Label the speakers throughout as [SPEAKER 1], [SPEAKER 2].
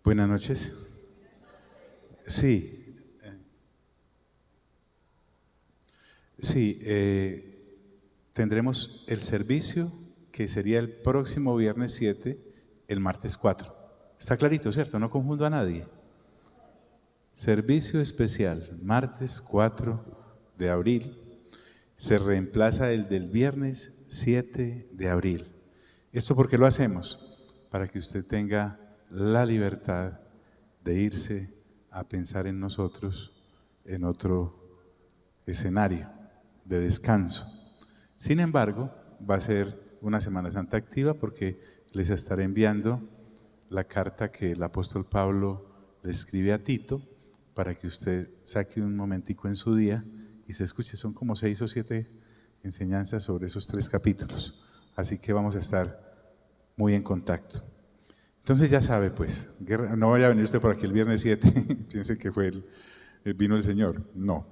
[SPEAKER 1] Buenas noches. Tendremos el servicio que sería el próximo viernes 7, el martes 4. Está clarito, ¿cierto? No confundo a nadie. Servicio especial, martes 4 de abril. Se reemplaza el del viernes 7 de abril. ¿Esto por qué lo hacemos? Para que usted tenga la libertad de irse a pensar en nosotros en otro escenario de descanso. Sin embargo, va a ser una Semana Santa activa porque les estaré enviando la carta que el apóstol Pablo le escribe a Tito para que usted saque un momentico en su día y se escuche. Son como 6 o 7 enseñanzas sobre esos 3 capítulos. Así que vamos a estar muy en contacto. Entonces ya sabe, pues, no vaya a venir usted por aquí el viernes 7, piense que fue vino el Señor. No.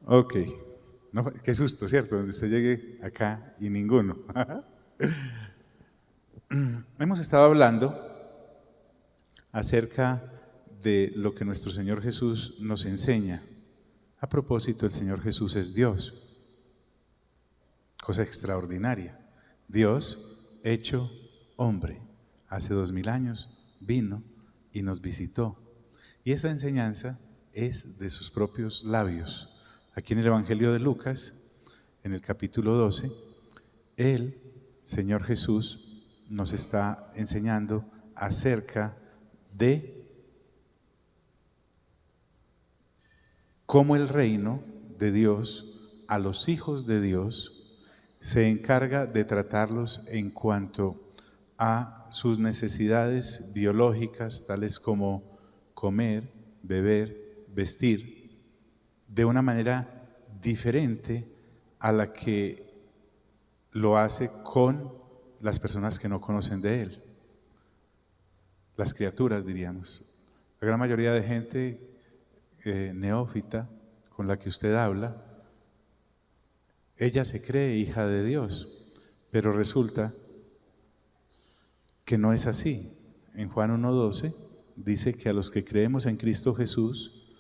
[SPEAKER 1] Ok. No, qué susto, ¿cierto? Donde usted llegue acá y ninguno. Hemos estado hablando acerca de lo que nuestro Señor Jesús nos enseña. A propósito, el Señor Jesús es Dios. Cosa extraordinaria. Dios hecho hombre. Hace 2000 años vino y nos visitó. Y esa enseñanza es de sus propios labios. Aquí en el Evangelio de Lucas, en el capítulo 12, el Señor Jesús nos está enseñando acerca de cómo el reino de Dios a los hijos de Dios se encarga de tratarlos en cuanto a sus necesidades biológicas, tales como comer, beber, vestir, de una manera diferente a la que lo hace con las personas que no conocen de Él. Las criaturas, diríamos. La gran mayoría de gente neófita con la que usted habla, ella se cree hija de Dios, pero resulta que no es así. En Juan 1:12 dice que a los que creemos en Cristo Jesús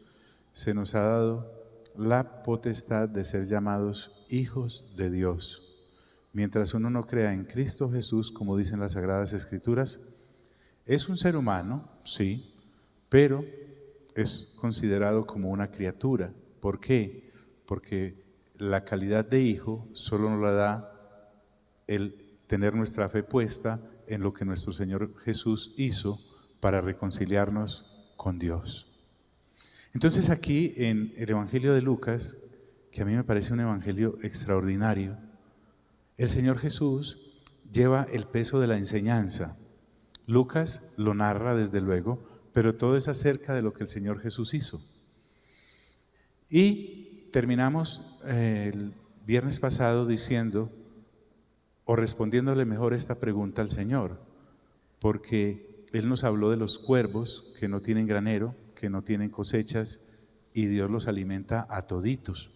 [SPEAKER 1] se nos ha dado la potestad de ser llamados hijos de Dios. Mientras uno no crea en Cristo Jesús, como dicen las Sagradas Escrituras, es un ser humano, sí, pero es considerado como una criatura. ¿Por qué? Porque la calidad de hijo solo nos la da el tener nuestra fe puesta en lo que nuestro Señor Jesús hizo para reconciliarnos con Dios. Entonces aquí en el Evangelio de Lucas, que a mí me parece un evangelio extraordinario, el Señor Jesús lleva el peso de la enseñanza. Lucas lo narra desde luego, pero todo es acerca de lo que el Señor Jesús hizo. Y terminamos el viernes pasado diciendo, o respondiéndole mejor esta pregunta al Señor, porque Él nos habló de los cuervos que no tienen granero, que no tienen cosechas, y Dios los alimenta a toditos,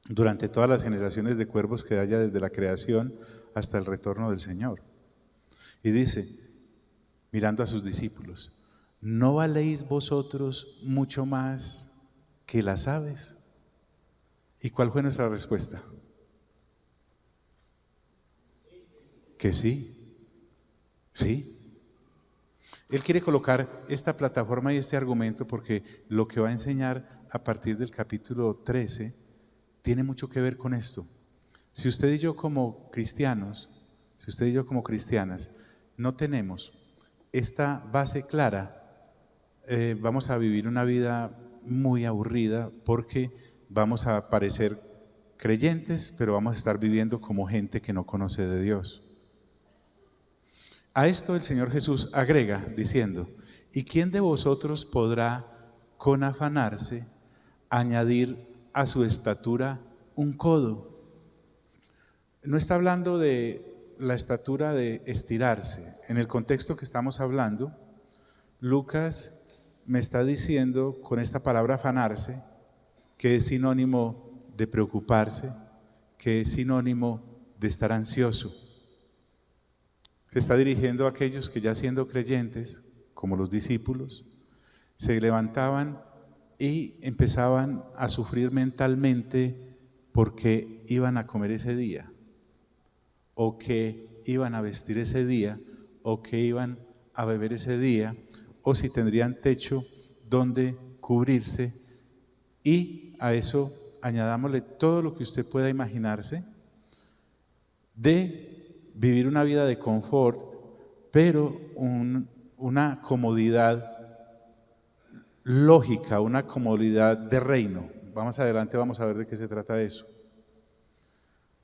[SPEAKER 1] durante todas las generaciones de cuervos que haya desde la creación hasta el retorno del Señor. Y dice, mirando a sus discípulos, ¿no valéis vosotros mucho más que las aves? ¿Y cuál fue nuestra respuesta? Que sí, sí. Él quiere colocar esta plataforma y este argumento porque lo que va a enseñar a partir del capítulo 13 tiene mucho que ver con esto. Si usted y yo como cristianos, si usted y yo como cristianas no tenemos esta base clara, vamos a vivir una vida muy aburrida porque vamos a parecer creyentes, pero vamos a estar viviendo como gente que no conoce de Dios. A esto el Señor Jesús agrega diciendo, ¿y quién de vosotros podrá con afanarse añadir a su estatura un codo? No está hablando de la estatura de estirarse. En el contexto que estamos hablando, Lucas me está diciendo con esta palabra afanarse, que es sinónimo de preocuparse, que es sinónimo de estar ansioso. Se está dirigiendo a aquellos que ya siendo creyentes como los discípulos, se levantaban y empezaban a sufrir mentalmente porque iban a comer ese día, o que iban a vestir ese día, o que iban a beber ese día, o si tendrían techo donde cubrirse. Y a eso añadámosle todo lo que usted pueda imaginarse de vivir una vida de confort, pero una comodidad lógica, una comodidad de reino. Más adelante vamos a ver de qué se trata eso.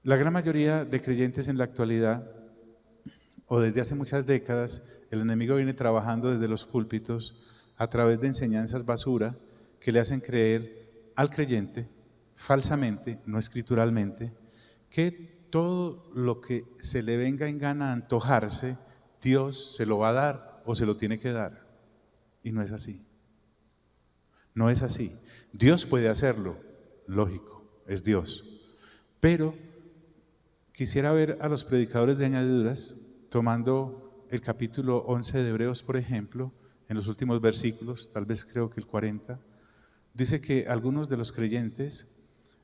[SPEAKER 1] La gran mayoría de creyentes en la actualidad, o desde hace muchas décadas, el enemigo viene trabajando desde los púlpitos a través de enseñanzas basura que le hacen creer al creyente, falsamente, no escrituralmente, que todo lo que se le venga en gana a antojarse, Dios se lo va a dar o se lo tiene que dar. Y no es así. No es así. Dios puede hacerlo, lógico, es Dios. Pero quisiera ver a los predicadores de añadiduras, tomando el capítulo 11 de Hebreos, por ejemplo, en los últimos versículos, tal vez creo que el 40, dice que algunos de los creyentes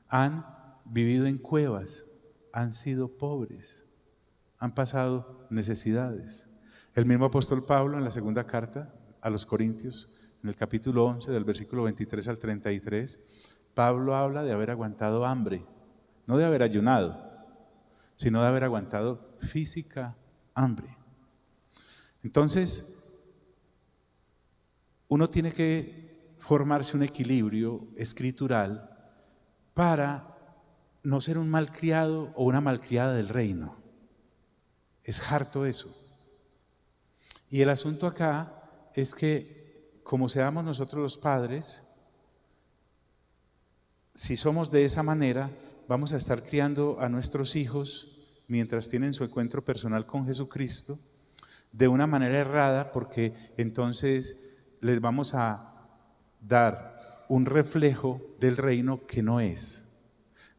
[SPEAKER 1] han vivido en cuevas, han sido pobres, han pasado necesidades. El mismo apóstol Pablo en la segunda carta a los Corintios, en el capítulo 11, del versículo 23 al 33, Pablo habla de haber aguantado hambre, no de haber ayunado, sino de haber aguantado física hambre. Entonces, uno tiene que formarse un equilibrio escritural para no ser un malcriado o una malcriada del reino. Es harto eso. Y el asunto acá es que, como seamos nosotros los padres, si somos de esa manera, vamos a estar criando a nuestros hijos mientras tienen su encuentro personal con Jesucristo de una manera errada, porque entonces les vamos a dar un reflejo del reino que no es.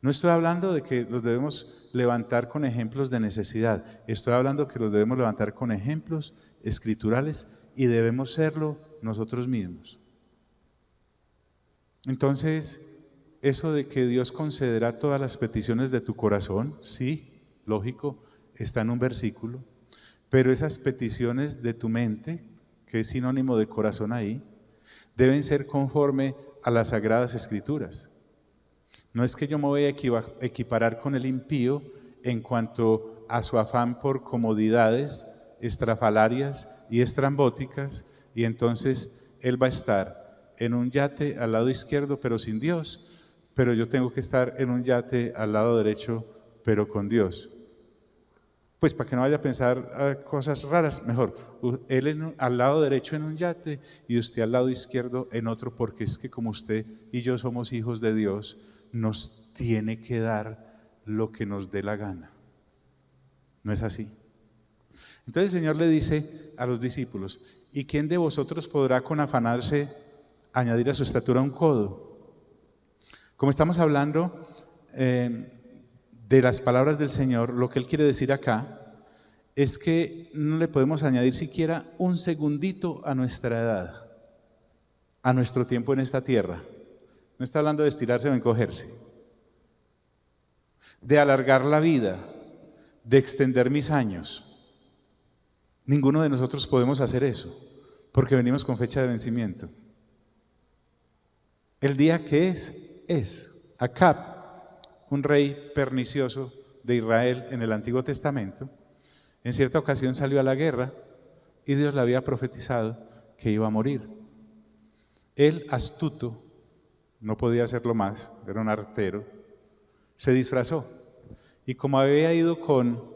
[SPEAKER 1] No estoy hablando de que los debemos levantar con ejemplos de necesidad, estoy hablando que los debemos levantar con ejemplos escriturales y debemos serlo nosotros mismos. Entonces, eso de que Dios concederá todas las peticiones de tu corazón, sí, lógico, está en un versículo, pero esas peticiones de tu mente, que es sinónimo de corazón ahí, deben ser conforme a las Sagradas Escrituras. No es que yo me voy a equiparar con el impío en cuanto a su afán por comodidades estrafalarias y estrambóticas, y entonces él va a estar en un yate al lado izquierdo pero sin Dios, pero yo tengo que estar en un yate al lado derecho pero con Dios. Pues para que no vaya a pensar cosas raras, mejor, él al lado derecho en un yate y usted al lado izquierdo en otro, porque es que como usted y yo somos hijos de Dios, nos tiene que dar lo que nos dé la gana. ¿No es así? Entonces el Señor le dice a los discípulos: ¿y quién de vosotros podrá con afanarse añadir a su estatura un codo? Como estamos hablando de las palabras del Señor, lo que Él quiere decir acá es que no le podemos añadir siquiera un segundito a nuestra edad, a nuestro tiempo en esta tierra. No está hablando de estirarse o encogerse, de alargar la vida, de extender mis años. Ninguno de nosotros podemos hacer eso, porque venimos con fecha de vencimiento. El día que es. Acab, un rey pernicioso de Israel en el Antiguo Testamento, en cierta ocasión salió a la guerra y Dios le había profetizado que iba a morir. Él, astuto, no podía hacerlo más, era un artero, se disfrazó. Y como había ido con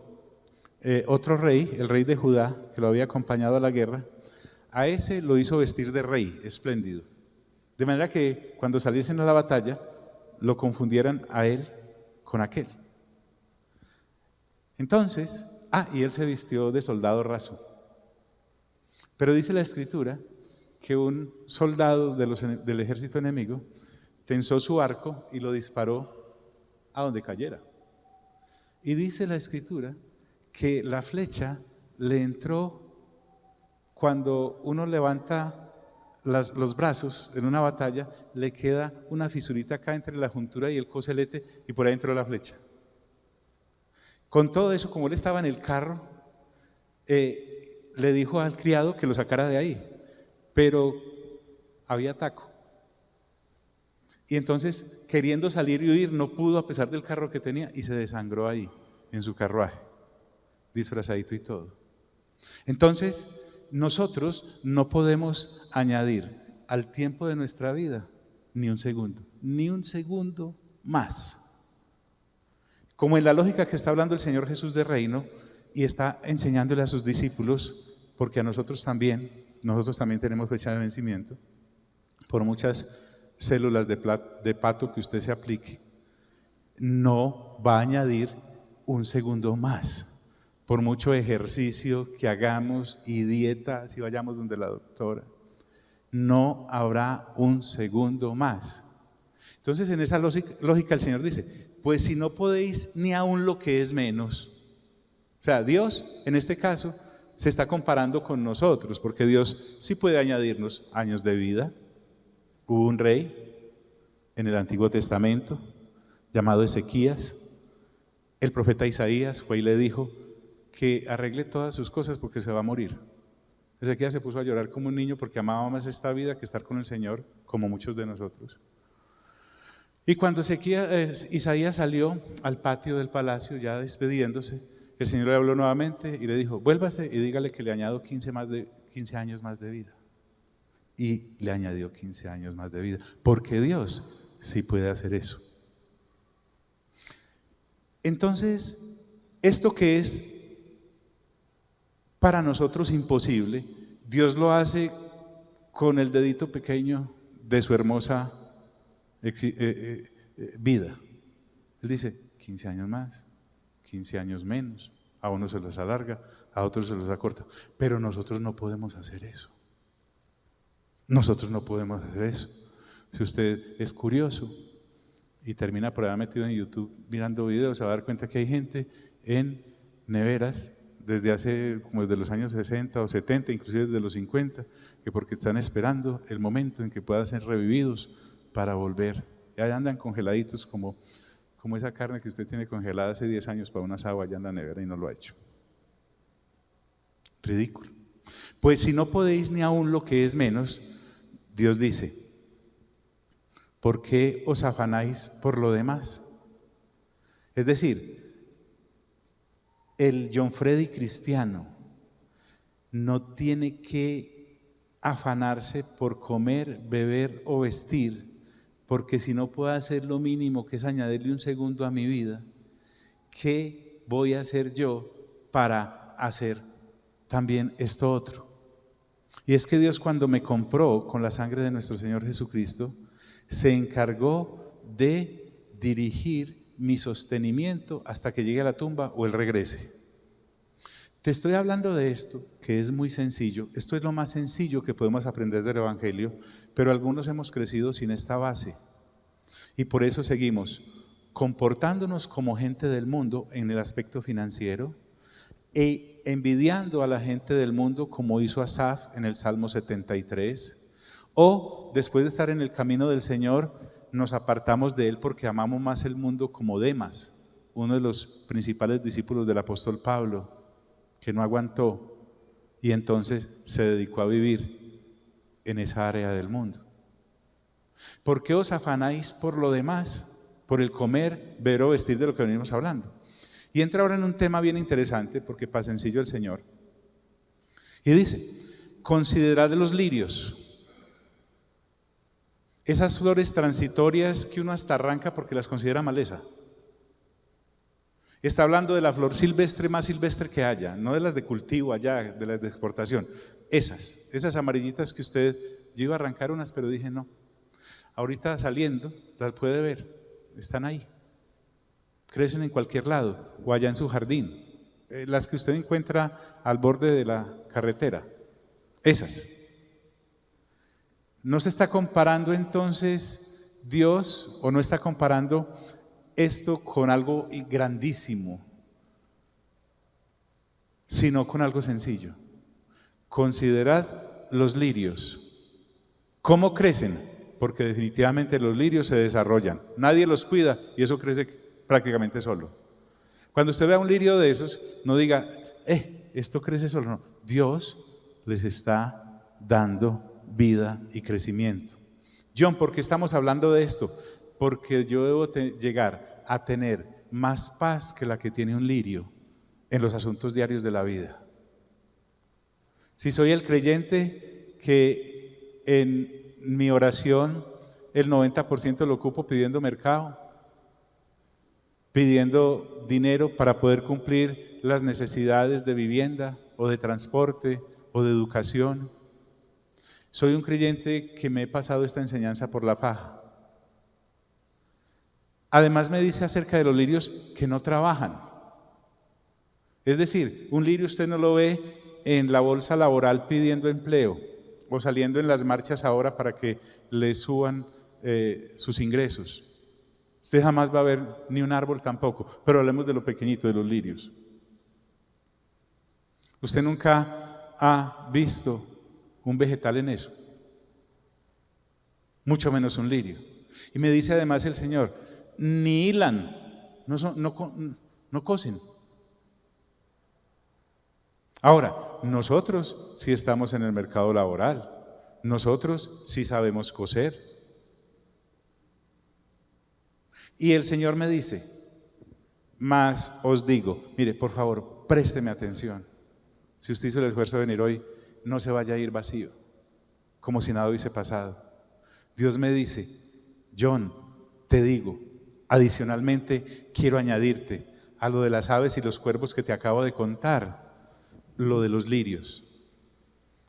[SPEAKER 1] otro rey, el rey de Judá, que lo había acompañado a la guerra, a ese lo hizo vestir de rey, espléndido. De manera que cuando saliesen a la batalla, lo confundieran a él con aquel. Entonces, y él se vistió de soldado raso. Pero dice la Escritura que un soldado del ejército enemigo tensó su arco y lo disparó a donde cayera. Y dice la Escritura que la flecha le entró cuando uno levanta los brazos en una batalla, le queda una fisurita acá entre la juntura y el coselete y por ahí entró la flecha. Con todo eso, como él estaba en el carro, le dijo al criado que lo sacara de ahí, pero había taco. Y entonces, queriendo salir y huir, no pudo a pesar del carro que tenía y se desangró ahí, en su carruaje, disfrazadito y todo. Entonces, nosotros no podemos añadir al tiempo de nuestra vida ni un segundo más. Como en la lógica que está hablando el Señor Jesús de reino y está enseñándole a sus discípulos, porque a nosotros también tenemos fecha de vencimiento, por muchas células de pato que usted se aplique, no va a añadir un segundo más. Por mucho ejercicio que hagamos y dieta, si vayamos donde la doctora, no habrá un segundo más. Entonces, en esa lógica el Señor dice, pues si no podéis ni aún lo que es menos. O sea, Dios en este caso se está comparando con nosotros, porque Dios sí puede añadirnos años de vida. Hubo un rey en el Antiguo Testamento llamado Ezequías. El profeta Isaías fue y le dijo que arregle todas sus cosas porque se va a morir. Ezequías se puso a llorar como un niño porque amaba más esta vida que estar con el Señor, como muchos de nosotros. Y cuando Isaías salió al patio del palacio, ya despidiéndose, el Señor le habló nuevamente y le dijo, vuélvase y dígale que le añado 15 años más de vida. Y le añadió 15 años más de vida, porque Dios sí puede hacer eso. Entonces, esto que es para nosotros imposible, Dios lo hace con el dedito pequeño de su hermosa vida. Él dice, 15 años más, 15 años menos, a unos se los alarga, a otros se los acorta, pero nosotros no podemos hacer eso. Nosotros no podemos hacer eso. Si usted es curioso y termina por ahí metido en YouTube mirando videos, se va a dar cuenta que hay gente en neveras desde los años 60 o 70, inclusive desde los 50, que porque están esperando el momento en que puedan ser revividos para volver. Y allá andan congeladitos como esa carne que usted tiene congelada hace 10 años para un asado allá en la nevera y no lo ha hecho. Ridículo. Pues si no podéis ni aún lo que es menos, Dios dice, ¿por qué os afanáis por lo demás? Es decir, el John Freddy cristiano no tiene que afanarse por comer, beber o vestir, porque si no puedo hacer lo mínimo que es añadirle un segundo a mi vida, ¿qué voy a hacer yo para hacer también esto otro? Y es que Dios, cuando me compró con la sangre de nuestro Señor Jesucristo, se encargó de dirigir mi sostenimiento hasta que llegue a la tumba o Él regrese. Te estoy hablando de esto, que es muy sencillo. Esto es lo más sencillo que podemos aprender del Evangelio, pero algunos hemos crecido sin esta base. Y por eso seguimos comportándonos como gente del mundo en el aspecto financiero e envidiando a la gente del mundo, como hizo Asaf en el Salmo 73, o después de estar en el camino del Señor, nos apartamos de Él porque amamos más el mundo, como Demas, uno de los principales discípulos del apóstol Pablo, que no aguantó y entonces se dedicó a vivir en esa área del mundo. ¿Por qué os afanáis por lo demás? Por el comer, beber o vestir, de lo que venimos hablando. Y entra ahora en un tema bien interesante, porque para sencillo el Señor. Y dice, considerad los lirios, esas flores transitorias que uno hasta arranca porque las considera maleza. Está hablando de la flor silvestre más silvestre que haya, no de las de cultivo allá, de las de exportación. Esas amarillitas que yo iba a arrancar unas, pero dije no. Ahorita saliendo, las puede ver, están ahí. Crecen en cualquier lado o allá en su jardín. Las que usted encuentra al borde de la carretera, esas. ¿No se está comparando entonces Dios, o no está comparando esto con algo grandísimo, sino con algo sencillo? considerad los lirios. ¿Cómo crecen? Porque definitivamente los lirios se desarrollan. Nadie los cuida y eso crece prácticamente solo. Cuando usted vea un lirio de esos, no diga, esto crece solo. No, Dios les está dando vida y crecimiento. John, ¿por qué estamos hablando de esto? Porque yo debo llegar a tener más paz que la que tiene un lirio en los asuntos diarios de la vida. Si soy el creyente que en mi oración el 90% lo ocupo pidiendo mercado, pidiendo dinero para poder cumplir las necesidades de vivienda o de transporte o de educación. Soy un creyente que me he pasado esta enseñanza por la faja. Además me dice acerca de los lirios que no trabajan. Es decir, un lirio usted no lo ve en la bolsa laboral pidiendo empleo o saliendo en las marchas ahora para que le suban sus ingresos. Usted jamás va a ver ni un árbol tampoco, pero hablemos de lo pequeñito, de los lirios. Usted nunca ha visto un vegetal en eso, mucho menos un lirio. Y me dice además el Señor, ni hilan, no cosen. Ahora, nosotros sí estamos en el mercado laboral, nosotros sí sabemos coser. Y el Señor me dice, mas os digo, mire, por favor, présteme atención. Si usted hizo el esfuerzo de venir hoy, no se vaya a ir vacío, como si nada hubiese pasado. Dios me dice, John, te digo, adicionalmente quiero añadirte a lo de las aves y los cuervos que te acabo de contar, lo de los lirios.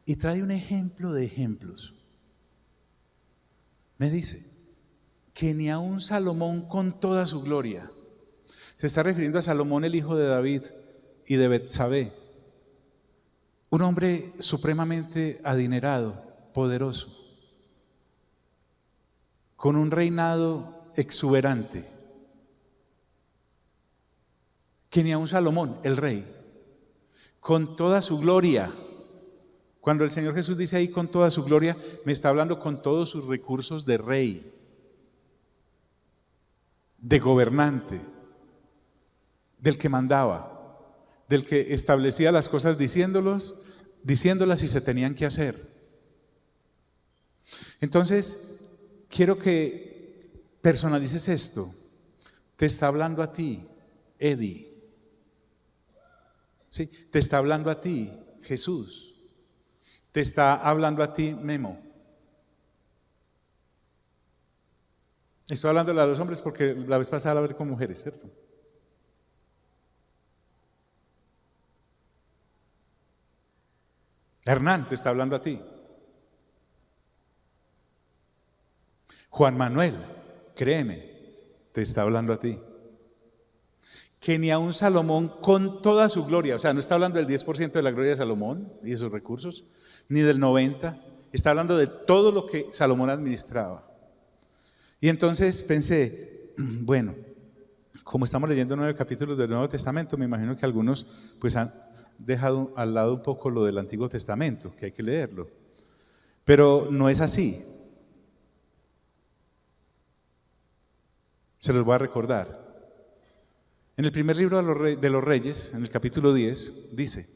[SPEAKER 1] Y trae un ejemplo de ejemplos. Me dice que ni aun Salomón con toda su gloria, se está refiriendo a Salomón, el hijo de David y de Betsabé, un hombre supremamente adinerado, poderoso, con un reinado exuberante, que ni aun Salomón, el rey, con toda su gloria. Cuando el Señor Jesús dice ahí con toda su gloria, me está hablando con todos sus recursos de rey, de gobernante, del que mandaba, del que establecía las cosas diciéndolas y se tenían que hacer. Entonces, quiero que personalices esto. Te está hablando a ti, Eddie. Sí, te está hablando a ti, Jesús. Te está hablando a ti, Memo. Estoy hablando a los hombres porque la vez pasada hablé con mujeres, ¿cierto? Hernán te está hablando a ti. Juan Manuel, créeme, te está hablando a ti. Que ni aun Salomón con toda su gloria, o sea, no está hablando del 10% de la gloria de Salomón y de sus recursos, ni del 90%, está hablando de todo lo que Salomón administraba. Y entonces pensé, bueno, como estamos leyendo 9 capítulos del Nuevo Testamento, me imagino que algunos pues han dejado al lado un poco lo del Antiguo Testamento, que hay que leerlo. Pero no es así. Se los voy a recordar. En el primer libro de los Reyes, en el capítulo 10, dice,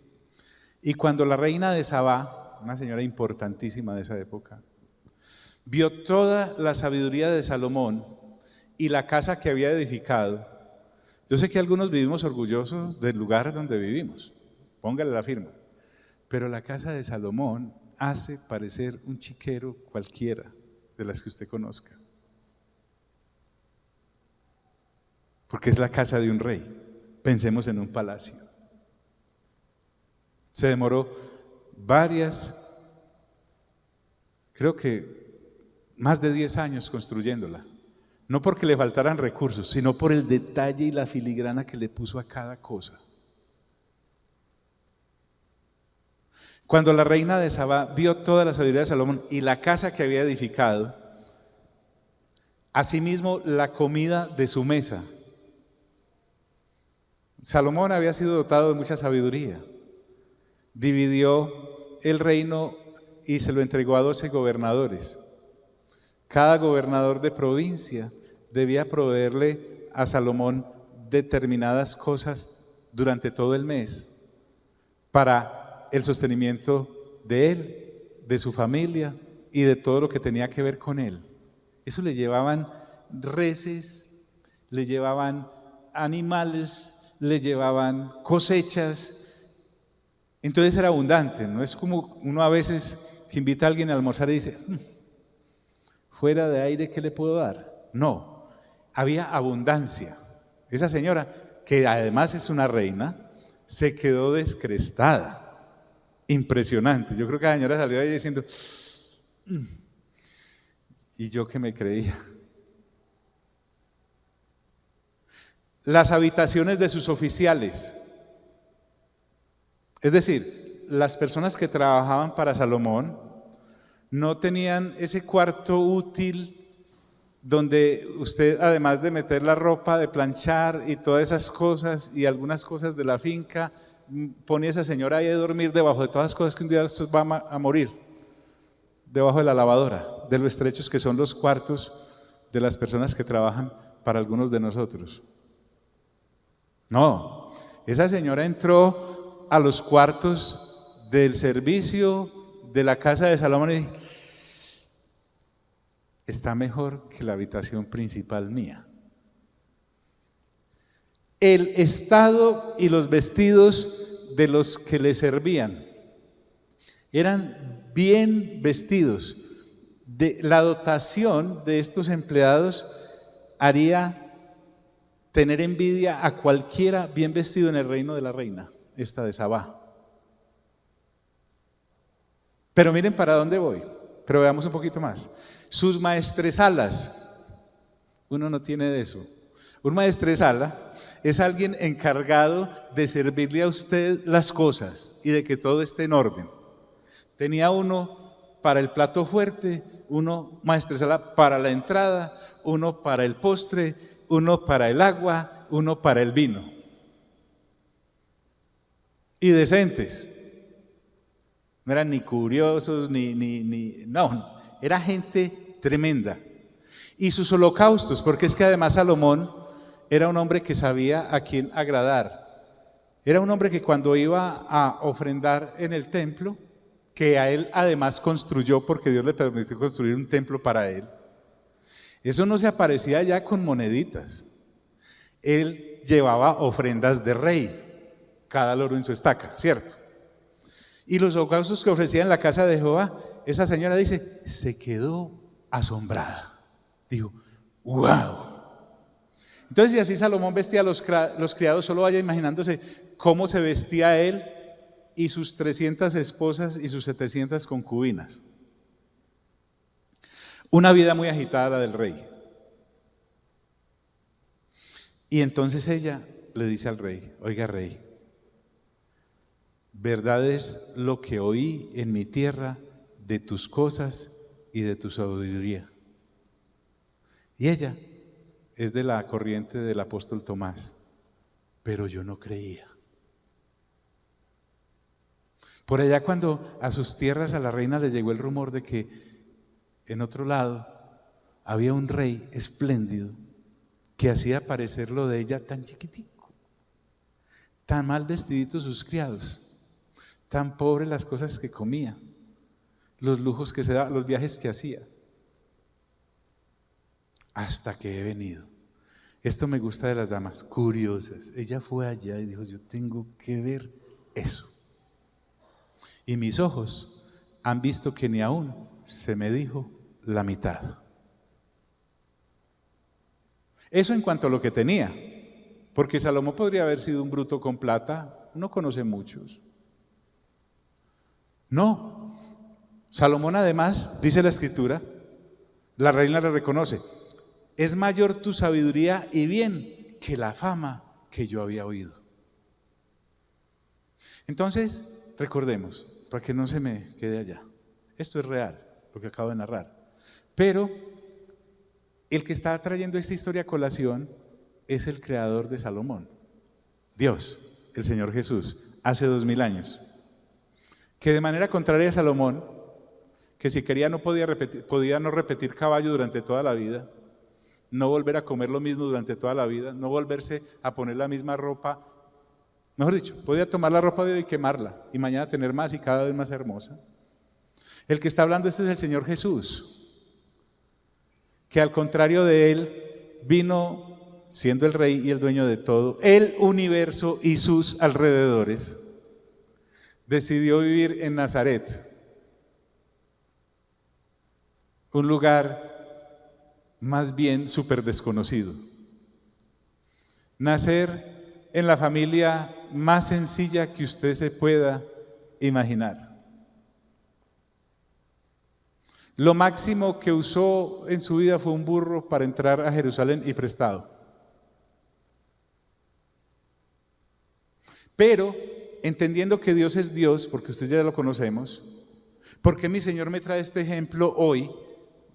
[SPEAKER 1] y cuando la reina de Sabá, una señora importantísima de esa época, vio toda la sabiduría de Salomón y la casa que había edificado. Yo sé que algunos vivimos orgullosos del lugar donde vivimos, póngale la firma, pero la casa de Salomón hace parecer un chiquero cualquiera de las que usted conozca, porque es la casa de un rey. Pensemos en un palacio. Se demoró creo que más de 10 años construyéndola, no porque le faltaran recursos, sino por el detalle y la filigrana que le puso a cada cosa. Cuando la reina de Sabá vio toda la sabiduría de Salomón y la casa que había edificado, asimismo la comida de su mesa. Salomón había sido dotado de mucha sabiduría. Dividió el reino y se lo entregó a 12 gobernadores. Cada gobernador de provincia debía proveerle a Salomón determinadas cosas durante todo el mes para el sostenimiento de él, de su familia y de todo lo que tenía que ver con él. Eso le llevaban reses, le llevaban animales, le llevaban cosechas. Entonces era abundante. No es como uno a veces que invita a alguien a almorzar y dice, fuera de aire, ¿qué le puedo dar? No, había abundancia. Esa señora, que además es una reina, se quedó descrestada. Impresionante. Yo creo que la señora salió de ahí diciendo, y yo que me creía. Las habitaciones de sus oficiales, es decir, las personas que trabajaban para Salomón, no tenían ese cuarto útil donde usted, además de meter la ropa, de planchar y todas esas cosas y algunas cosas de la finca, pone a esa señora ahí a dormir debajo de todas las cosas que un día estos van a morir, debajo de la lavadora, de lo estrechos que son los cuartos de las personas que trabajan para algunos de nosotros. No, esa señora entró a los cuartos del servicio de la casa de Salomón y está mejor que la habitación principal mía. El estado y los vestidos de los que le servían eran bien vestidos. La dotación de estos empleados haría tener envidia a cualquiera bien vestido en el reino de la reina, esta de Sabá. Pero miren para dónde voy, pero veamos un poquito más. Sus maestresalas, uno no tiene de eso. Un maestresala es alguien encargado de servirle a usted las cosas y de que todo esté en orden. Tenía uno para el plato fuerte, uno maestresala para la entrada, uno para el postre, uno para el agua, uno para el vino. Y decentes. No eran ni curiosos, no, era gente tremenda. Y sus holocaustos, porque es que además Salomón era un hombre que sabía a quién agradar. Era un hombre que cuando iba a ofrendar en el templo, que a él además construyó, porque Dios le permitió construir un templo para él, eso no se aparecía ya con moneditas. Él llevaba ofrendas de rey, cada loro en su estaca, ¿cierto? Y los holocaustos que ofrecía en la casa de Jehová, esa señora dice, se quedó asombrada. Dijo, wow. Entonces, si así Salomón vestía a los criados, solo vaya imaginándose cómo se vestía él y sus 300 esposas y sus 700 concubinas. Una vida muy agitada del rey. Y entonces ella le dice al rey, oiga rey, verdad es lo que oí en mi tierra de tus cosas y de tu sabiduría. Y ella es de la corriente del apóstol Tomás, pero yo no creía. Por allá cuando a sus tierras a la reina le llegó el rumor de que en otro lado había un rey espléndido que hacía parecer lo de ella tan chiquitico, tan mal vestiditos sus criados, tan pobres las cosas que comía, los lujos que se daba, los viajes que hacía. Hasta que he venido. Esto me gusta de las damas, curiosas. Ella fue allá y dijo, yo tengo que ver eso. Y mis ojos han visto que ni aún se me dijo la mitad. Eso en cuanto a lo que tenía, porque Salomón podría haber sido un bruto con plata, uno conoce muchos. No, Salomón además, dice la escritura, la reina le reconoce, es mayor tu sabiduría y bien que la fama que yo había oído. Entonces, recordemos, para que no se me quede allá, esto es real, lo que acabo de narrar, pero el que está trayendo esta historia a colación es el creador de Salomón, Dios, el Señor Jesús, hace 2000 años. que de manera contraria a Salomón, que si quería no podía no repetir caballo durante toda la vida, no volver a comer lo mismo durante toda la vida, no volverse a poner la misma ropa. Mejor dicho, podía tomar la ropa de hoy y quemarla y mañana tener más y cada vez más hermosa. El que está hablando este es el Señor Jesús, que al contrario de él vino siendo el rey y el dueño de todo, el universo y sus alrededores. Decidió vivir en Nazaret, un lugar más bien súper desconocido. Nacer en la familia más sencilla que usted se pueda imaginar. Lo máximo que usó en su vida fue un burro para entrar a Jerusalén y prestado. Pero, entendiendo que Dios es Dios, porque usted ya lo conocemos, ¿por qué mi Señor me trae este ejemplo hoy,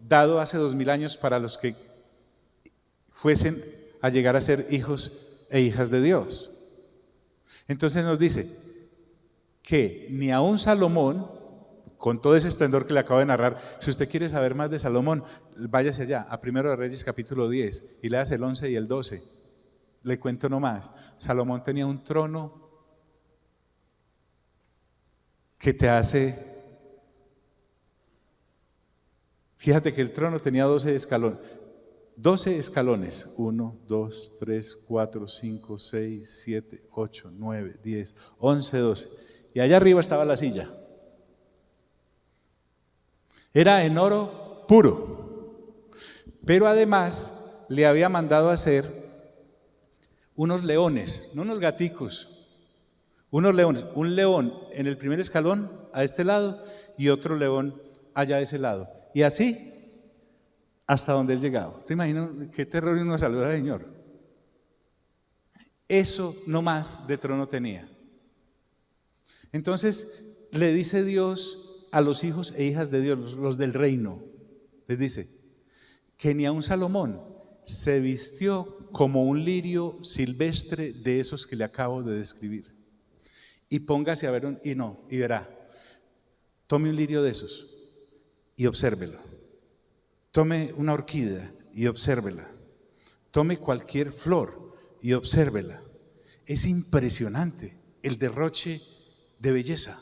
[SPEAKER 1] dado hace 2000 años para los que fuesen a llegar a ser hijos e hijas de Dios? Entonces nos dice que ni aun Salomón, con todo ese esplendor que le acabo de narrar, si usted quiere saber más de Salomón, váyase allá, a 1 de Reyes capítulo 10, y léase el 11 y el 12. Le cuento nomás, Salomón tenía un trono que te hace... Fíjate que el trono tenía 12 escalones. 12 escalones, 1, 2, 3, 4, 5, 6, 7, 8, 9, 10, 11, 12. Y allá arriba estaba la silla. Era en oro puro. Pero además le había mandado hacer unos leones, no unos gaticos, unos leones. Un león en el primer escalón a este lado y otro león allá a ese lado. Y así hasta donde él llegaba. ¿Usted imagina qué terror uno saludar al Señor? Eso no más de trono tenía. Entonces le dice Dios a los hijos e hijas de Dios, los del reino, les dice que ni aun Salomón se vistió como un lirio silvestre de esos que le acabo de describir. Y póngase a ver y verá. Tome un lirio de esos y obsérvelo. Tome una orquídea y obsérvela. Tome cualquier flor y obsérvela. Es impresionante el derroche de belleza,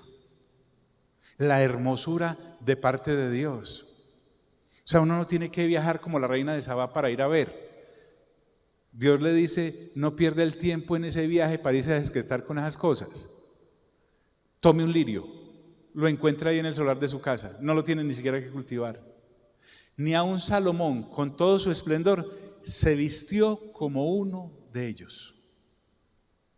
[SPEAKER 1] la hermosura de parte de Dios. O sea, uno no tiene que viajar como la reina de Sabá para ir a ver. Dios le dice, no pierda el tiempo en ese viaje para irse a desquestar con esas cosas. Tome un lirio, lo encuentra ahí en el solar de su casa, no lo tiene ni siquiera que cultivar. Ni aun Salomón, con todo su esplendor, se vistió como uno de ellos.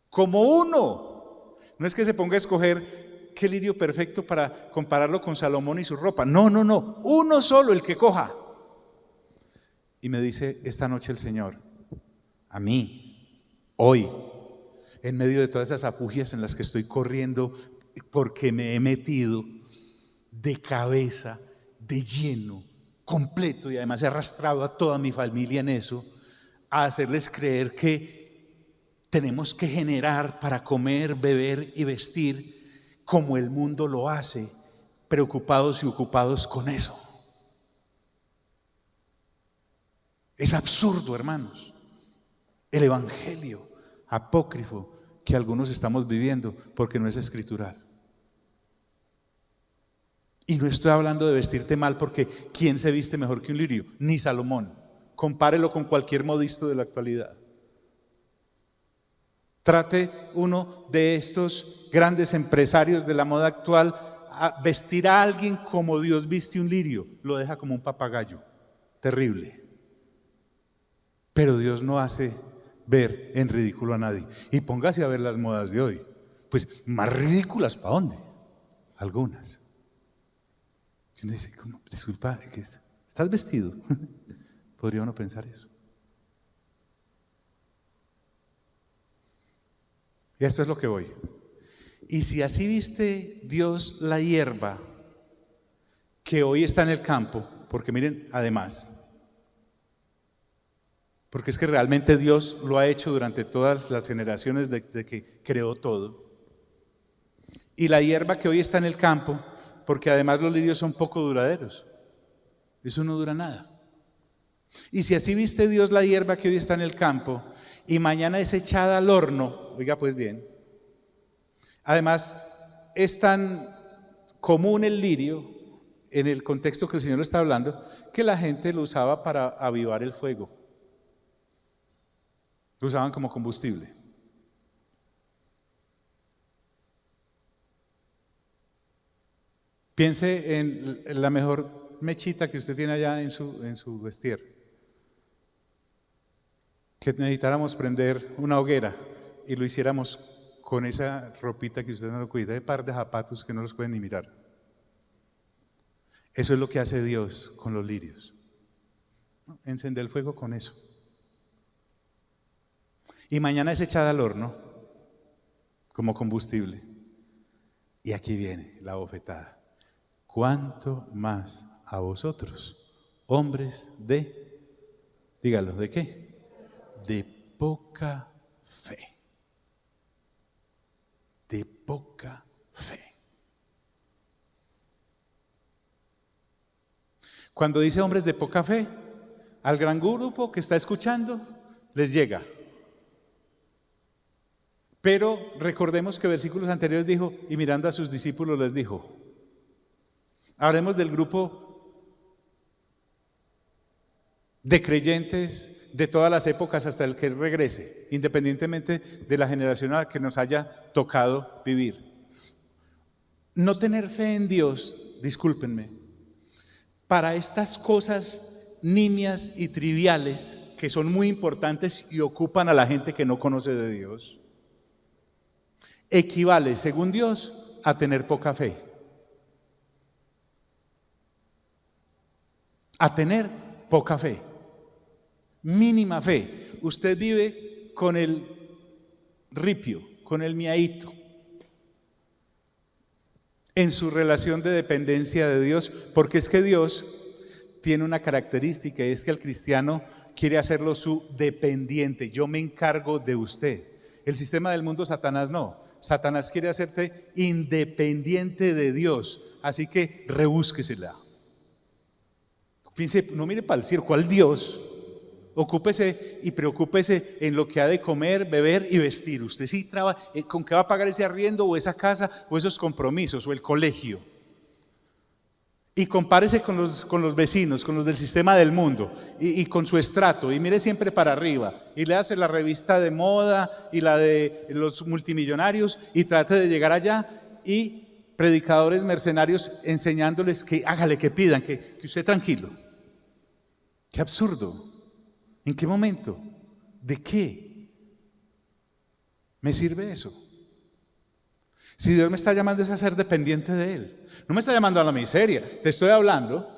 [SPEAKER 1] Como uno. No es que se ponga a escoger qué lirio perfecto para compararlo con Salomón y su ropa. No, no, no. Uno solo, el que coja. Y me dice esta noche el Señor, a mí, hoy, en medio de todas esas afugias en las que estoy corriendo, porque me he metido de cabeza, de lleno, completo, y además he arrastrado a toda mi familia en eso, a hacerles creer que tenemos que generar para comer, beber y vestir como el mundo lo hace, preocupados y ocupados con eso. Es absurdo, hermanos, el evangelio apócrifo que algunos estamos viviendo porque no es escritural. Y no estoy hablando de vestirte mal, porque ¿quién se viste mejor que un lirio? Ni Salomón. Compárelo con cualquier modisto de la actualidad. Trate uno de estos grandes empresarios de la moda actual a vestir a alguien como Dios viste un lirio, lo deja como un papagayo. Terrible. Pero Dios no hace ver en ridículo a nadie. Y póngase a ver las modas de hoy. Pues más ridículas, ¿para dónde? Algunas. Y uno dice, ¿cómo? Disculpa, ¿estás vestido? Podría uno pensar eso. Y esto es lo que voy. Y si así viste Dios la hierba que hoy está en el campo, porque miren, además, porque es que realmente Dios lo ha hecho durante todas las generaciones desde que creó todo. y la hierba que hoy está en el campo, porque además los lirios son poco duraderos. Eso no dura nada. Y si así viste Dios la hierba que hoy está en el campo y mañana es echada al horno, oiga pues bien, además es tan común el lirio en el contexto que el Señor lo está hablando, que la gente lo usaba para avivar el fuego. Lo usaban como combustible. Piense en la mejor mechita que usted tiene allá en su vestir. Que necesitáramos prender una hoguera y lo hiciéramos con esa ropita que usted no lo cuida, de par de zapatos que no los pueden ni mirar. Eso es lo que hace Dios con los lirios. Encender el fuego con eso. Y mañana es echada al horno como combustible. Y aquí viene la bofetada. ¿Cuánto más a vosotros, hombres dígalo, ¿de qué? De poca fe. De poca fe. Cuando dice hombres de poca fe, al gran grupo que está escuchando les llega. Pero recordemos que versículos anteriores dijo, y mirando a sus discípulos les dijo. Hablemos del grupo de creyentes de todas las épocas hasta el que Él regrese, independientemente de la generación a la que nos haya tocado vivir. No tener fe en Dios, discúlpenme, para estas cosas nimias y triviales que son muy importantes y ocupan a la gente que no conoce de Dios, equivale, según Dios, a tener poca fe. A tener poca fe. Mínima fe. Usted vive con el ripio, con el miaíto, en su relación de dependencia de Dios, porque es que Dios tiene una característica, y es que el cristiano quiere hacerlo su dependiente. Yo me encargo de usted. El sistema del mundo, Satanás no. Satanás quiere hacerte independiente de Dios, así que rebúsquesela. Fíjense, no mire para el cielo, ¿cuál Dios? Ocúpese y preocúpese en lo que ha de comer, beber y vestir. Usted sí trabaja, ¿con qué va a pagar ese arriendo o esa casa o esos compromisos o el colegio? Y compárese con los vecinos, con los del sistema del mundo y con su estrato, y mire siempre para arriba y le hace la revista de moda y la de los multimillonarios y trate de llegar allá, y predicadores mercenarios enseñándoles que hágale, que pidan, que usted tranquilo. Qué absurdo. ¿En qué momento? ¿De qué me sirve eso? Si Dios me está llamando es a ser dependiente de Él. No me está llamando a la miseria. Te estoy hablando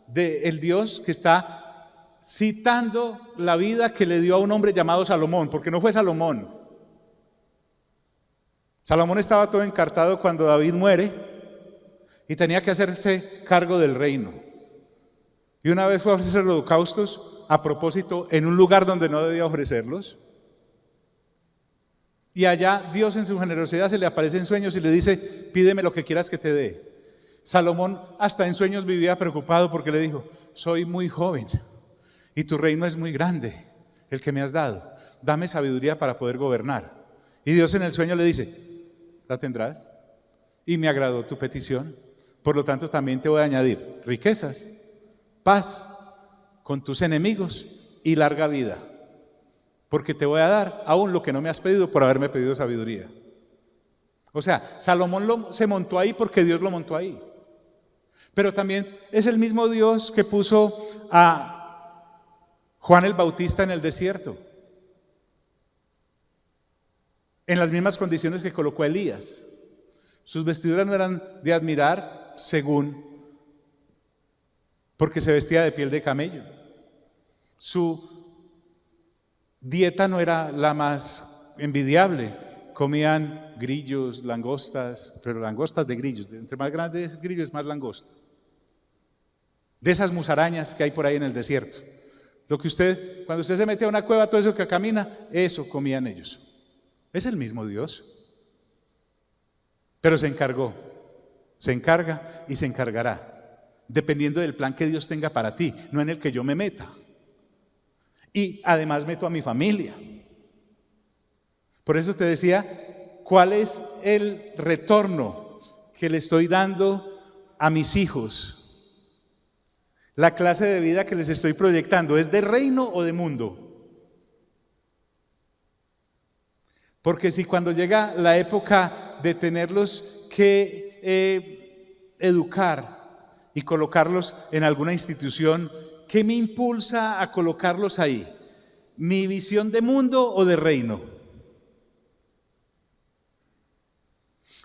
[SPEAKER 1] del Dios que está citando la vida que le dio a un hombre llamado Salomón, porque no fue Salomón. Salomón estaba todo encartado cuando David muere y tenía que hacerse cargo del reino. Y una vez fue a ofrecer los holocaustos, a propósito, en un lugar donde no debía ofrecerlos. Y allá Dios en su generosidad se le aparece en sueños y le dice, pídeme lo que quieras que te dé. Salomón hasta en sueños vivía preocupado porque le dijo, soy muy joven y tu reino es muy grande, el que me has dado. Dame sabiduría para poder gobernar. Y Dios en el sueño le dice, la tendrás y me agradó tu petición. Por lo tanto también te voy a añadir riquezas, paz con tus enemigos y larga vida, porque te voy a dar aún lo que no me has pedido por haberme pedido sabiduría. O sea, Salomón se montó ahí porque Dios lo montó ahí, pero también es el mismo Dios que puso a Juan el Bautista en el desierto, en las mismas condiciones que colocó a Elías. Sus vestiduras no eran de admirar, porque se vestía de piel de camello. Su dieta no era la más envidiable. Comían grillos, langostas, pero langostas de grillos. Entre más grandes grillos, más langosta. De esas musarañas que hay por ahí en el desierto. Cuando usted se mete a una cueva, todo eso que camina, eso comían ellos. Es el mismo Dios. Pero se encargó, se encarga y se encargará, dependiendo del plan que Dios tenga para ti, no en el que yo me meta. Y además meto a mi familia. Por eso te decía, ¿cuál es el retorno que le estoy dando a mis hijos? La clase de vida que les estoy proyectando, ¿es de reino o de mundo? Porque si cuando llega la época de tenerlos que educar y colocarlos en alguna institución, ¿qué me impulsa a colocarlos ahí? ¿Mi visión de mundo o de reino?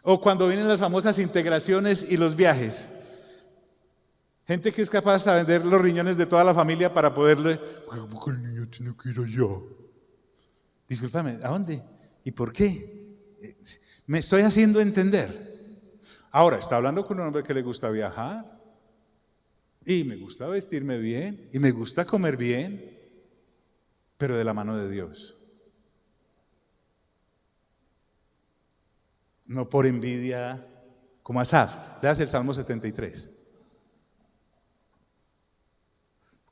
[SPEAKER 1] O cuando vienen las famosas integraciones y los viajes. Gente que es capaz de vender los riñones de toda la familia para poderle... ¿Cómo que el niño tiene que ir allá? Discúlpame, ¿a dónde? ¿Y por qué? Me estoy haciendo entender. Ahora, está hablando con un hombre que le gusta viajar. Y me gusta vestirme bien. Y me gusta comer bien. Pero de la mano de Dios. No por envidia, como Asaf. Leas el Salmo 73.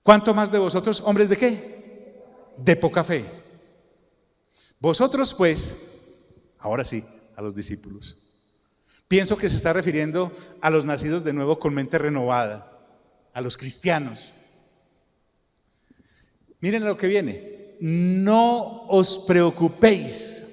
[SPEAKER 1] ¿Cuánto más de vosotros, hombres de qué? De poca fe. Vosotros pues, ahora sí, a los discípulos. Pienso que se está refiriendo a los nacidos de nuevo con mente renovada, a los cristianos. Miren lo que viene. No os preocupéis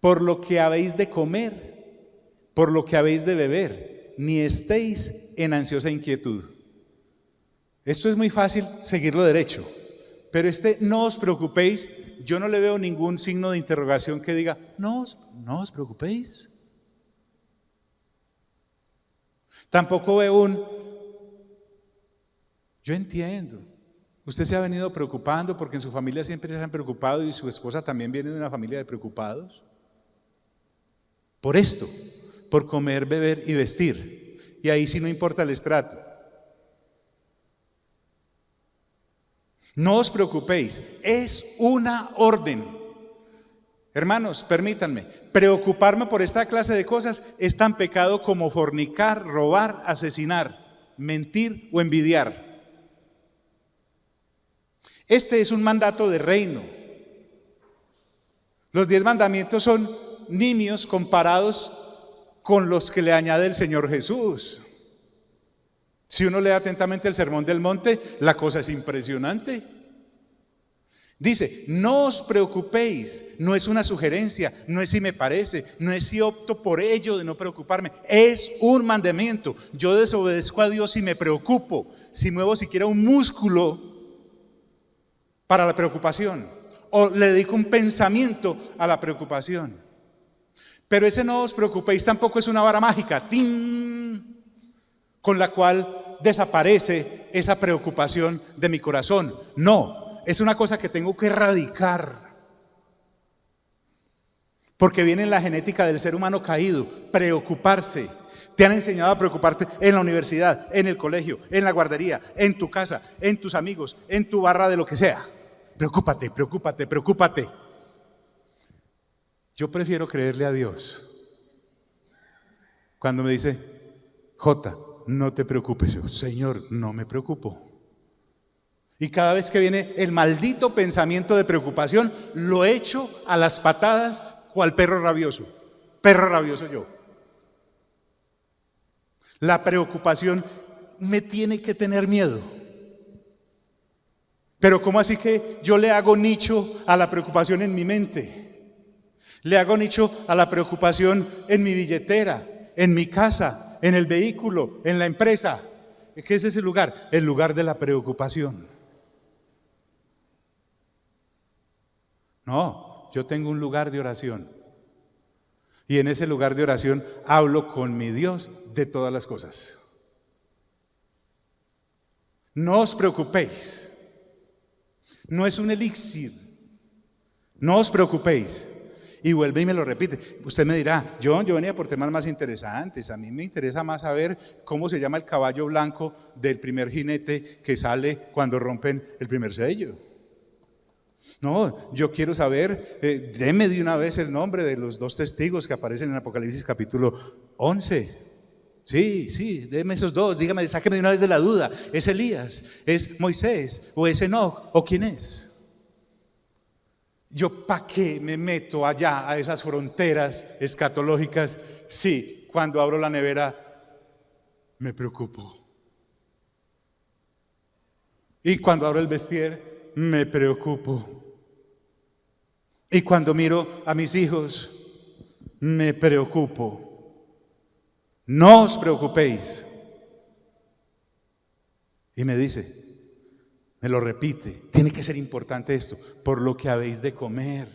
[SPEAKER 1] por lo que habéis de comer, por lo que habéis de beber, ni estéis en ansiosa inquietud. Esto es muy fácil seguirlo derecho, pero no os preocupéis, yo no le veo ningún signo de interrogación que diga, no os preocupéis. Tampoco veo yo entiendo, usted se ha venido preocupando porque en su familia siempre se han preocupado y su esposa también viene de una familia de preocupados. Por esto, por comer, beber y vestir. Y ahí sí no importa el estrato. No os preocupéis, es una orden. Hermanos, permítanme, preocuparme por esta clase de cosas es tan pecado como fornicar, robar, asesinar, mentir o envidiar. Este es un mandato de reino. Los 10 mandamientos son nimios comparados con los que le añade el Señor Jesús. Si uno lee atentamente el Sermón del Monte, la cosa es impresionante. Dice, no os preocupéis, no es una sugerencia, no es si me parece, no es si opto por ello de no preocuparme, es un mandamiento. Yo desobedezco a Dios si me preocupo, si muevo siquiera un músculo para la preocupación, o le dedico un pensamiento a la preocupación. Pero ese no os preocupéis tampoco es una vara mágica, ¡tin!, con la cual desaparece esa preocupación de mi corazón. No, es una cosa que tengo que erradicar. Porque viene en la genética del ser humano caído, preocuparse. Te han enseñado a preocuparte en la universidad, en el colegio, en la guardería, en tu casa, en tus amigos, en tu barra de lo que sea. Preocúpate, preocúpate, preocúpate. Yo prefiero creerle a Dios cuando me dice, Jota, no te preocupes. Yo, Señor, no me preocupo. Y cada vez que viene el maldito pensamiento de preocupación, lo echo a las patadas cual perro rabioso. Perro rabioso yo. La preocupación me tiene que tener miedo. Pero ¿cómo así que yo le hago nicho a la preocupación en mi mente? Le hago nicho a la preocupación en mi billetera, en mi casa, en el vehículo, en la empresa. ¿Qué es ese lugar? El lugar de la preocupación. No, yo tengo un lugar de oración. Y en ese lugar de oración hablo con mi Dios de todas las cosas. No os preocupéis. No es un elixir. No os preocupéis. Y vuelve y me lo repite. Usted me dirá, yo venía por temas más interesantes. A mí me interesa más saber cómo se llama el caballo blanco del primer jinete que sale cuando rompen el primer sello. No, yo quiero saber, deme de una vez el nombre de los 2 testigos que aparecen en Apocalipsis capítulo 11. Sí, deme esos 2, dígame, sáqueme de una vez de la duda. ¿Es Elías? ¿Es Moisés? ¿O es Enoc? ¿O quién es? ¿Yo para qué me meto allá a esas fronteras escatológicas? Sí, cuando abro la nevera me preocupo. Y cuando abro el vestier me preocupo. Y cuando miro a mis hijos me preocupo. No os preocupéis. Y me dice, me lo repite, tiene que ser importante esto, por lo que habéis de comer.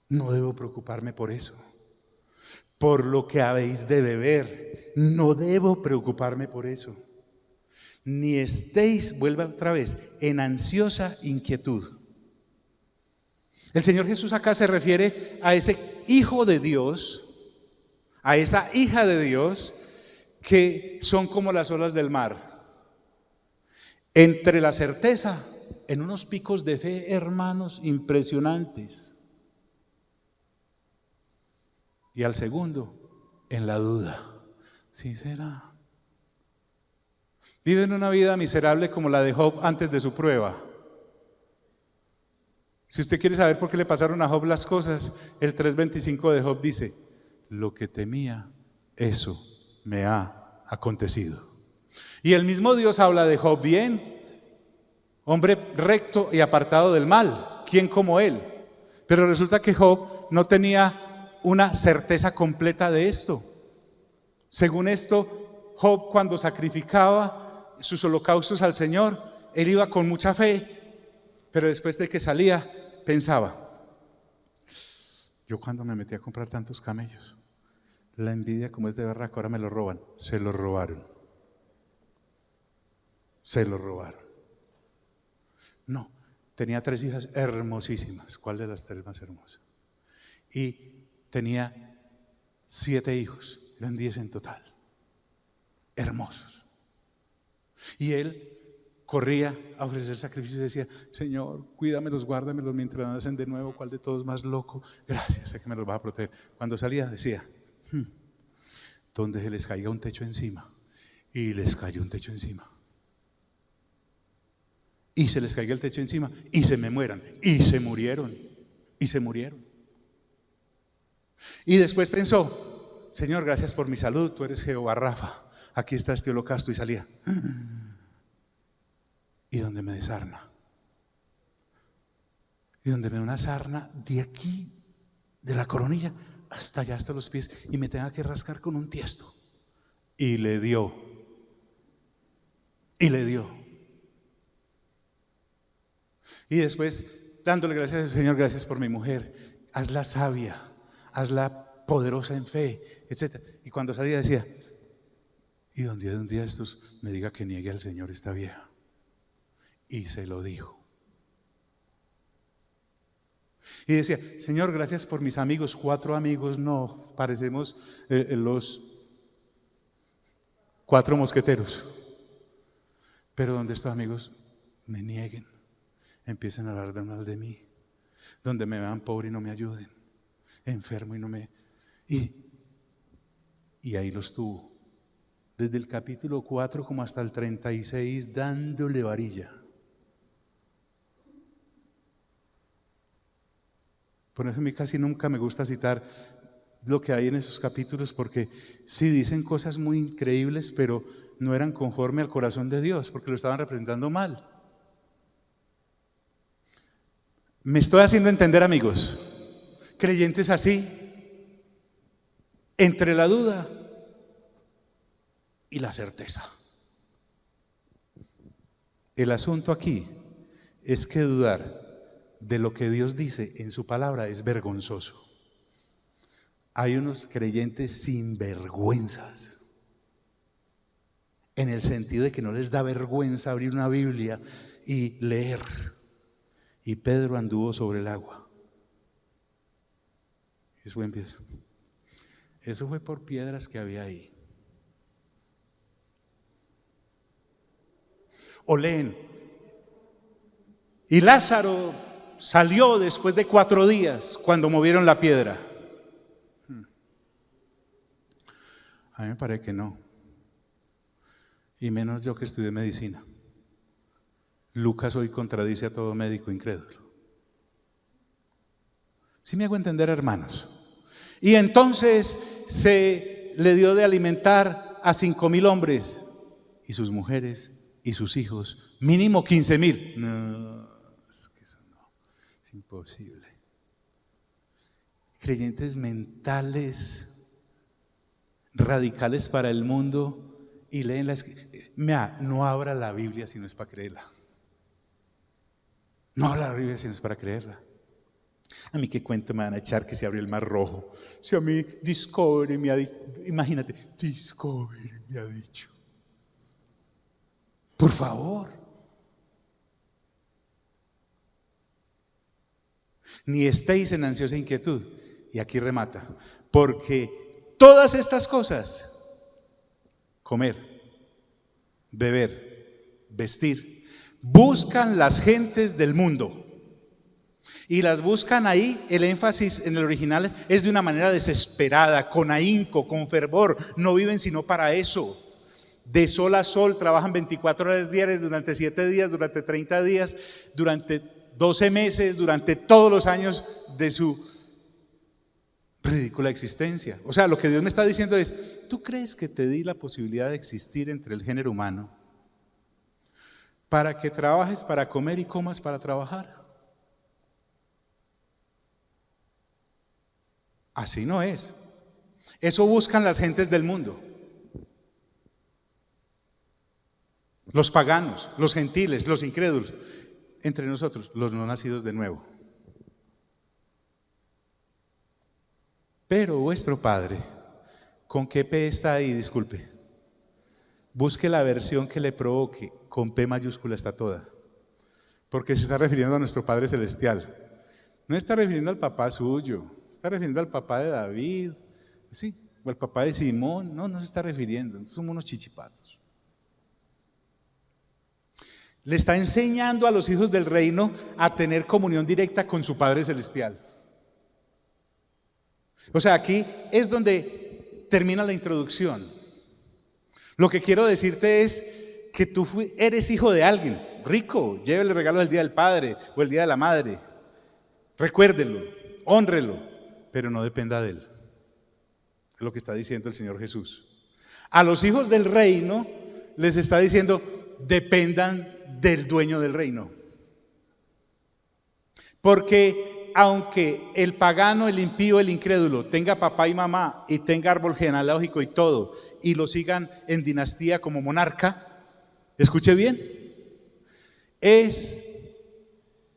[SPEAKER 1] No debo preocuparme por eso. Por lo que habéis de beber, no debo preocuparme por eso. Ni estéis, vuelva otra vez, en ansiosa inquietud. El Señor Jesús acá se refiere a ese hijo de Dios, a esa hija de Dios, que son como las olas del mar. Entre la certeza, en unos picos de fe, hermanos, impresionantes. Y al segundo, en la duda. ¿Sí será? Viven una vida miserable como la de Job antes de su prueba. Si usted quiere saber por qué le pasaron a Job las cosas, el 3:25 de Job dice, lo que temía, eso me ha acontecido. Y el mismo Dios habla de Job bien, hombre recto y apartado del mal, ¿quién como él? Pero resulta que Job no tenía una certeza completa de esto. Según esto, Job cuando sacrificaba sus holocaustos al Señor, él iba con mucha fe, pero después de que salía, pensaba, yo cuando me metí a comprar tantos camellos, la envidia como es de berraco, ahora me lo roban. Se lo robaron. Se lo robaron. No, tenía 3 hijas hermosísimas. ¿Cuál de las 3 más hermosa? Y tenía 7 hijos, eran 10 en total, hermosos. Y él corría a ofrecer sacrificios y decía, Señor, cuídamelos, guárdamelos mientras nacen de nuevo, ¿cuál de todos más loco? Gracias, sé que me los vas a proteger. Cuando salía decía, donde se les caiga un techo encima. Y les cayó un techo encima. Y se les caiga el techo encima y se me mueran. Y se murieron. Y se murieron. Y después pensó, Señor, gracias por mi salud, tú eres Jehová Rafa, aquí está este holocausto. Y salía, y donde me desarna, y donde me da una sarna de aquí, de la coronilla hasta allá, hasta los pies, y me tenga que rascar con un tiesto. Y le dio. Y le dio. Y después, dándole gracias al Señor, gracias por mi mujer, hazla sabia, hazla poderosa en fe, etc. Y cuando salía decía, y donde un día estos me diga que niegue al Señor esta vieja. Y se lo dijo. Y decía, Señor, gracias por mis amigos, 4 amigos, no, parecemos los 4 mosqueteros. Pero donde estos amigos me nieguen, empiecen a hablar de mal de mí, donde me vean pobre y no me ayuden, enfermo y no me... Y ahí los tuvo, desde el capítulo 4 como hasta el 36, dándole varilla. Por eso a mí casi nunca me gusta citar lo que hay en esos capítulos, porque sí dicen cosas muy increíbles, pero no eran conforme al corazón de Dios, porque lo estaban representando mal. Me estoy haciendo entender, amigos. Creyentes así, entre la duda y la certeza. El asunto aquí es que dudar de lo que Dios dice en su palabra es vergonzoso. Hay unos creyentes sinvergüenzas, en el sentido de que no les da vergüenza abrir una Biblia y leer. Y Pedro anduvo sobre el agua. Y después empieza. Eso fue por piedras que había ahí. O leen, Y Lázaro salió después de 4 días cuando movieron la piedra. A mí me parece que no. Y menos yo que estudié medicina. Lucas hoy contradice a todo médico incrédulo. ¿Sí me hago entender, hermanos? Y entonces se le dio de alimentar a 5,000 hombres y sus mujeres y sus hijos, mínimo 15,000. No, es que eso no, es imposible. Creyentes mentales, radicales para el mundo y leen no abra la Biblia si no es para creerla. No abra la Biblia si no es para creerla. A mí qué cuento me van a echar que se abrió el Mar Rojo. Si a mí Discovery me ha dicho, imagínate, Discovery me ha dicho. Por favor. Ni estéis en ansiosa inquietud. Y aquí remata. Porque todas estas cosas, comer, beber, vestir, buscan las gentes del mundo. Y las buscan ahí, el énfasis en el original es de una manera desesperada, con ahínco, con fervor. No viven sino para eso. De sol a sol, trabajan 24 horas diarias durante 7 días, durante 30 días, durante 12 meses, durante todos los años de su ridícula existencia. O sea, lo que Dios me está diciendo es, ¿tú crees que te di la posibilidad de existir entre el género humano para que trabajes para comer y comas para trabajar? Así no es. Eso buscan las gentes del mundo. Los paganos, los gentiles, los incrédulos. Entre nosotros, los no nacidos de nuevo. Pero vuestro Padre, ¿con qué P está ahí? Disculpe. Busque la versión que le provoque. Con P mayúscula está toda. Porque se está refiriendo a nuestro Padre Celestial. No está refiriendo al papá suyo. Está refiriendo al papá de David, sí, o al papá de Simón. No se está refiriendo, somos unos chichipatos. Le está enseñando a los hijos del reino a tener comunión directa con su Padre Celestial. O sea, aquí es donde termina la introducción. Lo que quiero decirte es que tú eres hijo de alguien rico. Llévele regalo el día del padre o el día de la madre. Recuérdelo, hónrelo. Pero no dependa de él. Es lo que está diciendo el Señor Jesús. A los hijos del reino les está diciendo, dependan del dueño del reino. Porque aunque el pagano, el impío, el incrédulo tenga papá y mamá y tenga árbol genealógico y todo, y lo sigan en dinastía como monarca, escuche bien, es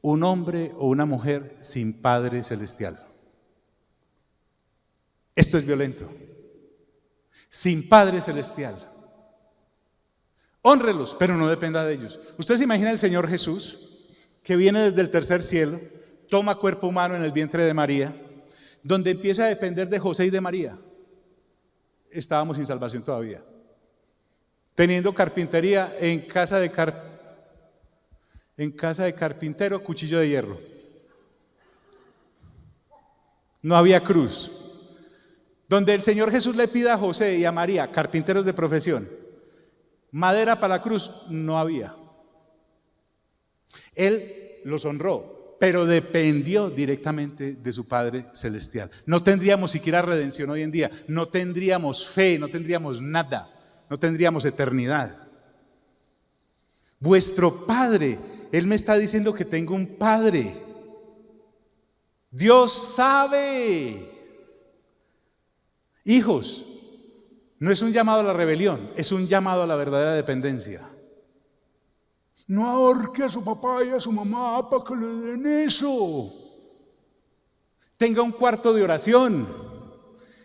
[SPEAKER 1] un hombre o una mujer sin Padre Celestial. Esto es violento. Sin Padre Celestial. Hónrelos, pero no dependa de ellos. Usted se imagina el Señor Jesús, que viene desde el tercer cielo, toma cuerpo humano en el vientre de María, donde empieza a depender de José y de María. Estábamos sin salvación todavía. Teniendo carpintería en casa de carpintero, cuchillo de hierro. No había cruz. Donde el Señor Jesús le pida a José y a María, carpinteros de profesión, madera para la cruz, no había. Él los honró, pero dependió directamente de su Padre Celestial. No tendríamos siquiera redención hoy en día, no tendríamos fe, no tendríamos nada, no tendríamos eternidad. Vuestro Padre, Él me está diciendo que tengo un Padre. Dios sabe. Hijos, no es un llamado a la rebelión, es un llamado a la verdadera dependencia. No ahorque a su papá y a su mamá para que le den eso. Tenga un cuarto de oración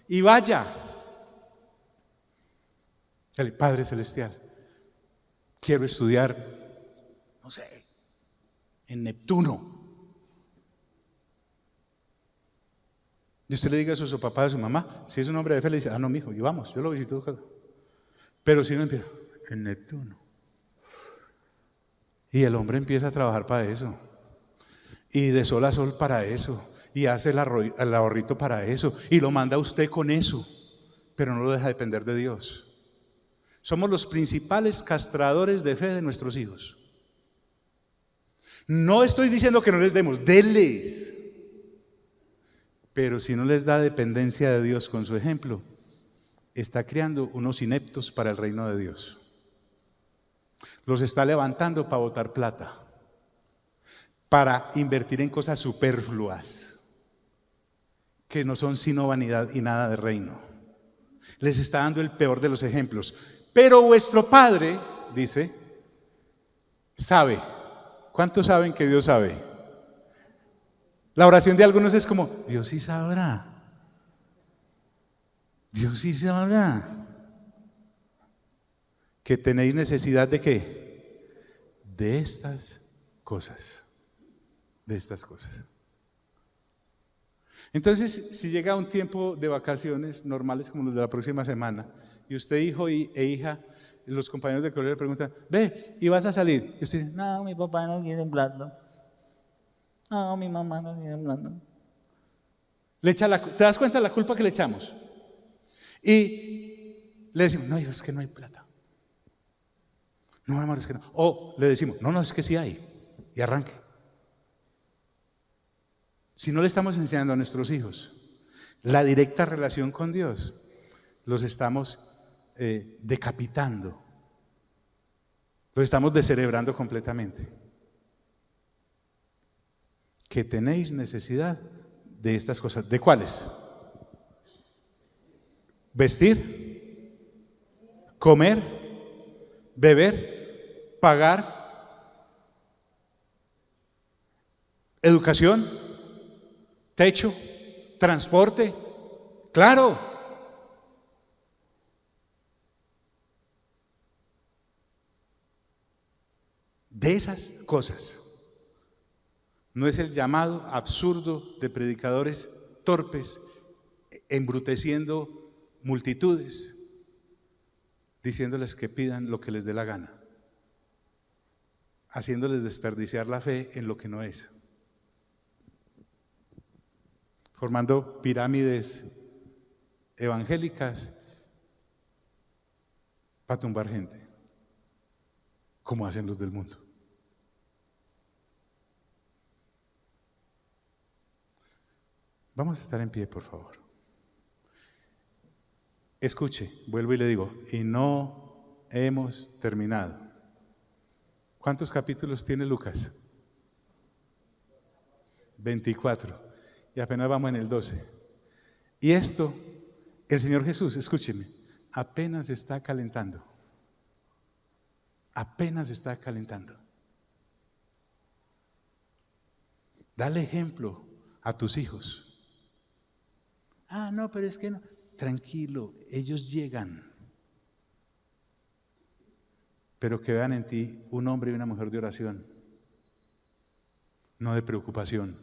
[SPEAKER 1] y vaya. El Padre Celestial, quiero estudiar, no sé, en Neptuno. Y usted le diga eso a su papá, a su mamá, si es un hombre de fe, le dice, no, mijo, y vamos, yo lo visito. Pero si no empieza, en Neptuno. Y el hombre empieza a trabajar para eso. Y de sol a sol para eso. Y hace el ahorrito para eso. Y lo manda a usted con eso. Pero no lo deja depender de Dios. Somos los principales castradores de fe de nuestros hijos. No estoy diciendo que no les demos, denles. Pero si no les da dependencia de Dios con su ejemplo, está creando unos ineptos para el reino de Dios. Los está levantando para botar plata, para invertir en cosas superfluas, que no son sino vanidad y nada de reino. Les está dando el peor de los ejemplos. Pero vuestro Padre, dice, sabe. ¿Cuántos saben que Dios sabe? La oración de algunos es como, Dios sí sabrá. Dios sí sabrá. ¿Que tenéis necesidad de qué? De estas cosas. De estas cosas. Entonces, si llega un tiempo de vacaciones normales como los de la próxima semana, y usted, hijo e hija, los compañeros de colegio le preguntan, ve, ¿y vas a salir? Y usted dice, no, mi papá no quiere plata. No, mi mamá no quiere plata. ¿Te das cuenta de la culpa que le echamos? Y le decimos, no, hijo, es que no hay plata. No, amor, es que no. O le decimos, no, es que sí hay. Y arranque. Si no le estamos enseñando a nuestros hijos la directa relación con Dios, los estamos decapitando, los estamos descerebrando completamente. Que tenéis necesidad de estas cosas. ¿De cuáles? Vestir, comer, beber, pagar, educación, techo, transporte. Claro. De esas cosas. No es el llamado absurdo de predicadores torpes, embruteciendo multitudes, diciéndoles que pidan lo que les dé la gana, haciéndoles desperdiciar la fe en lo que no es, formando pirámides evangélicas para tumbar gente, como hacen los del mundo. Vamos a estar en pie, por favor. Escuche, vuelvo y le digo, y no hemos terminado. ¿Cuántos capítulos tiene Lucas? 24. Y apenas vamos en el 12. Y esto, el Señor Jesús, escúcheme, apenas está calentando. Apenas está calentando. Dale ejemplo a tus hijos. Ah, no, pero es que no. Tranquilo, ellos llegan. Pero que vean en ti un hombre y una mujer de oración, no de preocupación.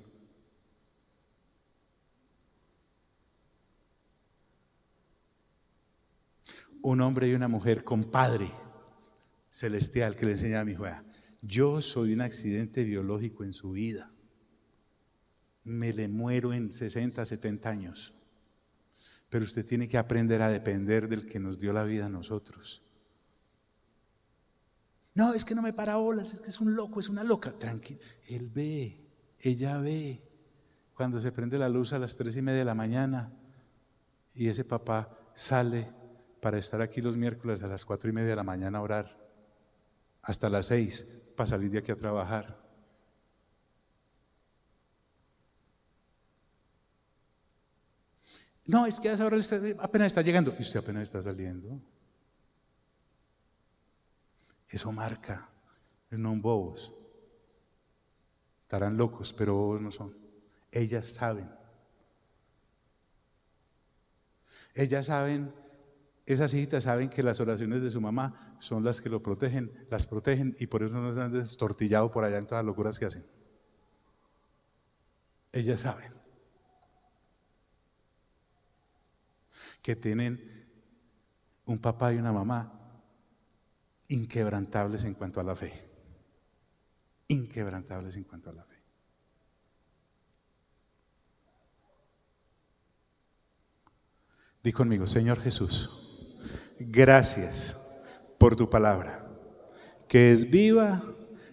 [SPEAKER 1] Un hombre y una mujer con Padre celestial que le enseña a mi hija, yo soy un accidente biológico en su vida. Me le muero en 60, 70 años. Pero usted tiene que aprender a depender del que nos dio la vida a nosotros. No, es que no me para bolas, es que es un loco, es una loca. Tranquilo, él ve, ella ve. Cuando se prende la luz a las 3:30 de la mañana y ese papá sale para estar aquí los miércoles a las 4:30 de la mañana a orar, hasta las 6 para salir de aquí a trabajar. No, es que a esa hora apenas está llegando y usted apenas está saliendo. Eso marca, no son bobos. Estarán locos, pero bobos no son. Ellas saben. Ellas saben, esas hijitas saben que las oraciones de su mamá son las que lo protegen, las protegen y por eso no se han destortillado por allá en todas las locuras que hacen. Ellas saben que tienen un papá y una mamá inquebrantables en cuanto a la fe. Inquebrantables en cuanto a la fe. Di conmigo: Señor Jesús, gracias por tu palabra, que es viva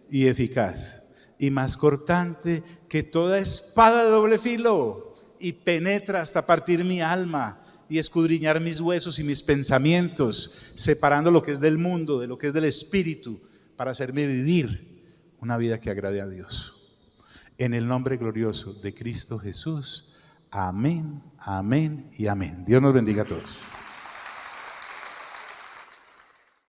[SPEAKER 1] y eficaz y más cortante que toda espada de doble filo, y penetra hasta partir mi alma y escudriñar mis huesos y mis pensamientos, separando lo que es del mundo de lo que es del espíritu, para hacerme vivir una vida que agrade a Dios. En el nombre glorioso de Cristo Jesús. Amén, amén y amén. Dios nos bendiga a todos.